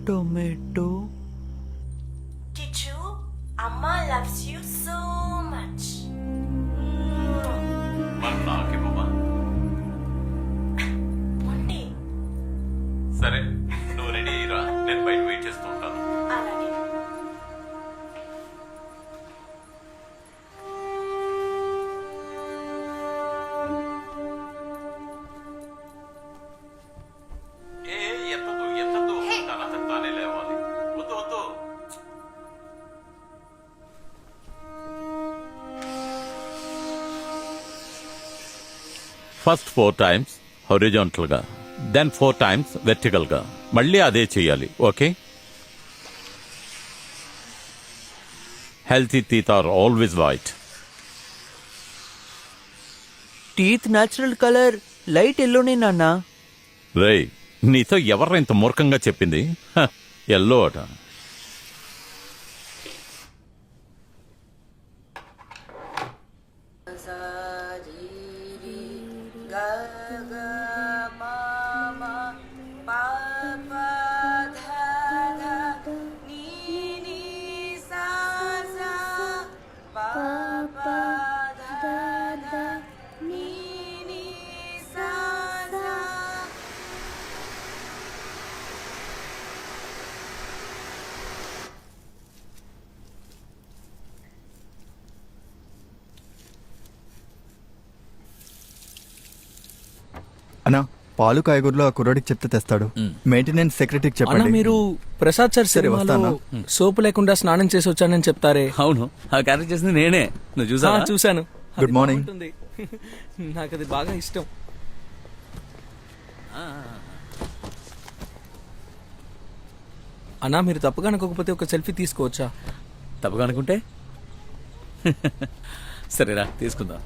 Tomato. Kichu, Amma loves you so much. మరి నాకివ్వమా? Monday. సరే నువ్వు రెడీ అయ్యిరా, నేను బయట వెయిట్ చేస్తూ ఉంటాను. అలాగే. ఎత్తదు ఎత్తదు, తనంతట తానే లేవాలి. వద్దు వద్దు. ఫస్ట్ 4 times హారిజాంటల్ గా, దెన్ 4 times వెర్టికల్ గా, మళ్ళీ అదే చేయాలి. Okay? Healthy teeth are always white. Teeth natural colour light ఎల్లోనే నాన్న. రేయ్, నీతో ఎవర్రా ఇంత మూర్ఖంగా చెప్పింది? ఎల్లో అట. అన్నా పాలు కాయగూరలో ఆ కుర్రాడికి చెప్తే తెస్తాడు. మెయింటెనెన్స్ సెక్రటరీకి అన్న చెప్పండి. మీరు ప్రసాద్ సార్ సరే, సినిమాలో వస్తానా? సోపు లేకుండా స్నానం చేసి వచ్చానని చెప్తారే. అవును, ఆ క్యారెక్టర్ చేసింది నేనే. నువ్వు చూసా? చూశాను. Good అది morning. బాగుంటుంది. నాకు అది బాగా ఇష్టం. అన్నా మీరు తప్పుగా అనుకోకపోతే ఒక సెల్ఫీ తీసుకోవచ్చా? తప్పుగా అనుకుంటే సరేరా, తీసుకుందాం.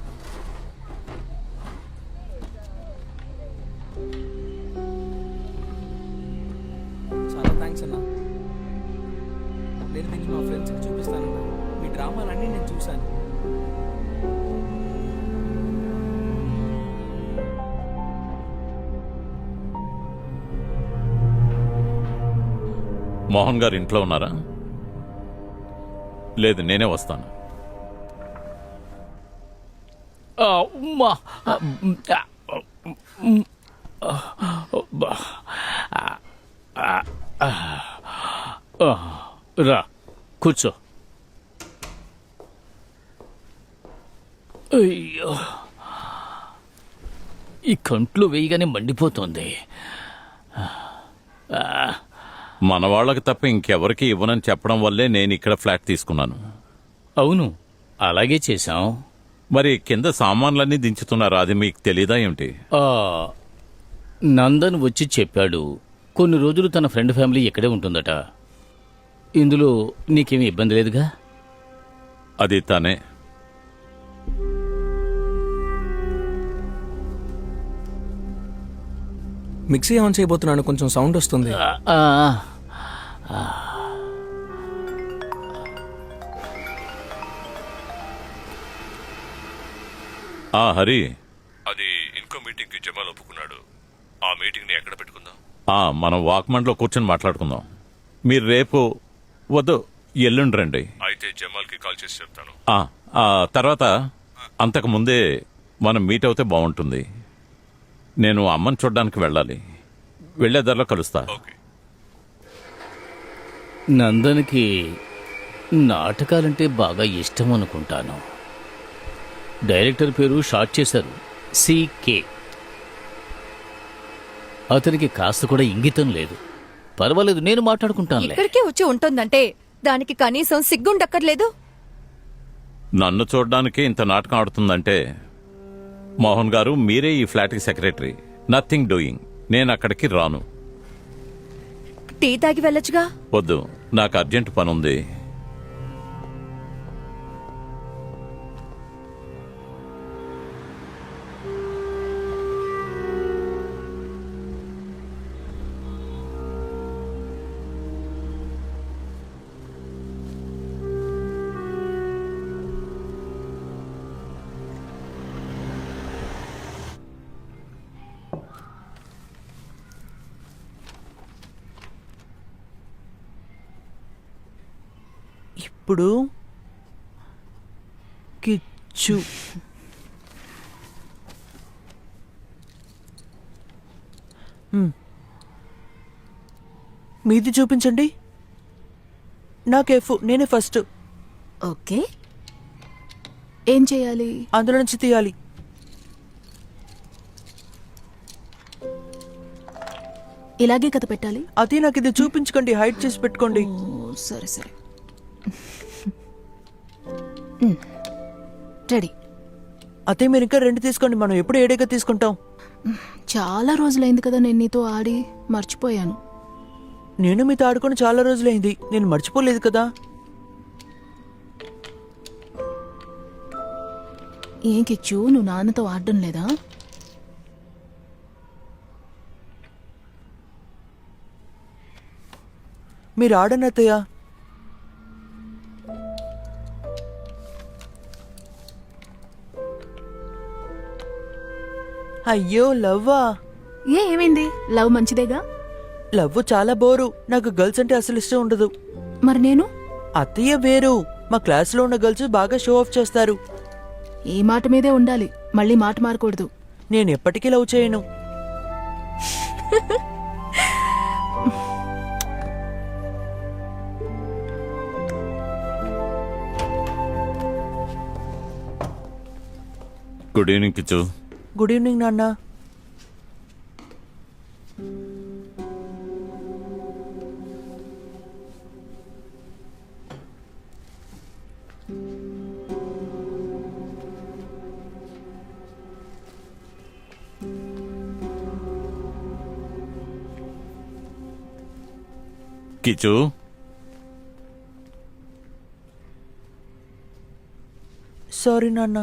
చాలా థ్యాంక్స్ అన్నా. నేను దీన్ని మా ఫ్రెండ్స్కి చూపిస్తానన్నా. మీ డ్రామాలన్నీ నేను చూశాను. మోహన్ గారు ఇంట్లో ఉన్నారా? లేదు, నేనే వస్తాను. రా కూర్చో. అయ్యో, ఈ కంట్లో వేయగానే మండిపోతుంది. మన వాళ్ళకి తప్ప ఇంకెవరికి ఇవ్వనని చెప్పడం వల్లే నేను ఇక్కడ ఫ్లాట్ తీసుకున్నాను. అవును, అలాగే చేశాం. మరి కింద సామాన్లన్నీ దించుతున్నారు, అది మీకు తెలీదా ఏమిటి? నందన్ వచ్చి చెప్పాడు, కొన్ని రోజులు తన ఫ్రెండ్ ఫ్యామిలీ ఇక్కడే ఉంటుందట. ఇందులో నీకేమీ ఇబ్బంది లేదుగా? అది తనే. మిక్సీ ఆన్ చేయబోతున్నాను, కొంచెం సౌండ్ వస్తుంది. హరి, అది ఇంకో మీటింగ్ కి జమాల్ ఒప్పుకున్నాడు. ఆ మీటింగ్ ని ఎక్కడ పెట్టుకుందాం? మనం వాక్మండ్లో కూర్చొని మాట్లాడుకుందాం. మీరు రేపు వద్దు, ఎల్లుండి రండి. అయితే జమాల్ కి కాల్ చేసి చెప్తాను. తర్వాత అంతకు ముందే మనం మీట్ అవుతే బాగుంటుంది. నేను అమ్మని చూడ్డానికి వెళ్ళాలి. వెళ్లేదారిలో కలుస్తా. ఓకే. నందన్కి నాటకాలంటే బాగా ఇష్టం అనుకుంటాను. డైరెక్టర్ పేరు షార్ట్ చేశారు, సికే. అతనికి కాస్త కూడా ఇంగితం లేదు. పర్వాలేదు, నేను మాట్లాడుకుంటానులే. ఇక్కడికే వచ్చి ఉంటుందంటే దానికి కనీసం సిగ్గుండక్కర్లేదు. నన్ను చూడ్డానికి ఇంత నాటకం ఆడుతుందంటే మోహన్ గారు మీరే ఈ ఫ్లాట్కి సెక్రటరీ. Nothing doing. నేను అక్కడికి రాను. టీ తాగి వెళ్ళొచ్చుగా. వద్దు, నాకు అర్జెంట్ పనుంది. ఇప్పుడు కిచ్చు. మీది చూపించండి. నాకు ఎఫ్, నేనే ఫస్ట్. ఓకే, ఏం చేయాలి? అందులో నుంచి తీయాలి. ఇలాగే కథ పెట్టాలి. అది నాకు ఇది చూపించకండి, హైడ్ చేసి పెట్టుకోండి. ఓ, సరే సరే. రెడీ. అదే మీరు ఇంకా 2 తీసుకోండి, మనం ఎప్పుడు ఏడేగా తీసుకుంటాం. చాలా రోజులైంది కదా నేను నీతో ఆడి, మర్చిపోయాను. నేను మీతో ఆడుకొని చాలా రోజులైంది, నేను మర్చిపోలేదు కదా. ఏం కిచ్చు, నువ్వు నాన్నతో ఆడడం లేదా? మీరు ఆడను అత్తయ్య. అయ్యో లవ్వా? ఏమైంది? లవ్ మంచిదేగా. లవ్ చాలా బోరు, నాకు గర్ల్స్ అంటే అసలు ఇష్టం ఉండదు. మరి నేను? అత్తయ్య వేరు, మా క్లాస్లో ఉన్న గర్ల్స్ బాగా షో ఆఫ్ చేస్తారు. ఈ మాట మీదే ఉండాలి, మళ్ళీ మాట మారకూడదు. నేను ఎప్పటికీ లవ్ చేయను. Good evening Kichu. Good evening నాన్న. కిచ్చు, సారీ నాన్న.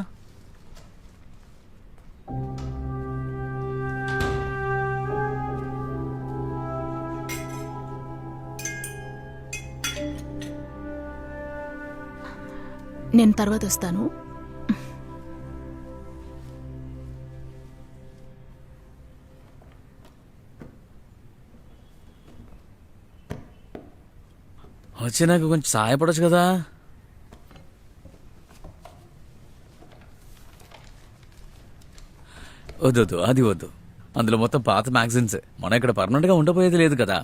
నేను తర్వాత వస్తాను. వచ్చి నాకు కొంచెం సహాయపడొచ్చు కదా. వద్దు, అది వద్దు. అందులో మొత్తం పాత మ్యాగజైన్స్. మనం ఇక్కడ పర్మనెంట్ గా ఉండబోయేది లేదు కదా.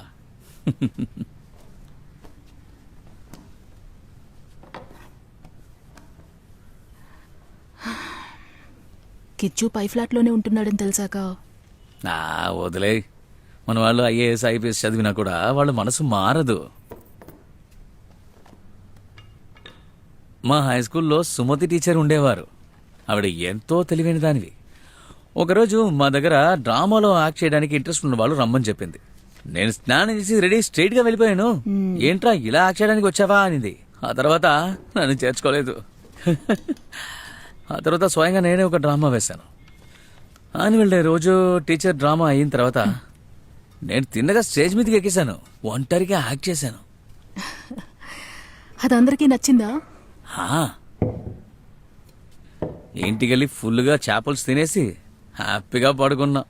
కిచ్చు పై ఫ్లాట్లోనే ఉంటున్నాడని తెలిసాక వదిలే. మన వాళ్ళు ఐఏఎస్ ఐపీఎస్ చదివినా కూడా వాళ్ళ మనసు మారదు. మా హై స్కూల్లో సుమతి టీచర్ ఉండేవారు. ఆవిడ ఎంతో తెలివైన దానివి. ఒకరోజు మా దగ్గర డ్రామాలో యాక్ట్ చేయడానికి ఇంట్రెస్ట్ ఉన్న వాళ్ళు రమ్మని చెప్పింది. నేను స్నానం చేసి రెడీ స్ట్రైట్ గా వెళ్ళిపోయాను. ఏంట్రా ఇలా యాక్ట్ చేయడానికి వచ్చావా అనింది. ఆ తర్వాత నన్ను చేర్చుకోలేదు. ఆ తర్వాత స్వయంగా నేనే ఒక డ్రామా వేశాను. యాన్యువల్ డే రోజు టీచర్ డ్రామా అయిన తర్వాత నేను తిన్నగా స్టేజ్ మీదకి ఎక్కేశాను. ఒంటరిగా యాక్ట్ చేశాను. అది అందరికీ నచ్చిందా? ఇంటికెళ్ళి ఫుల్గా చేపలు తినేసి హ్యాపీగా పడుకున్నా.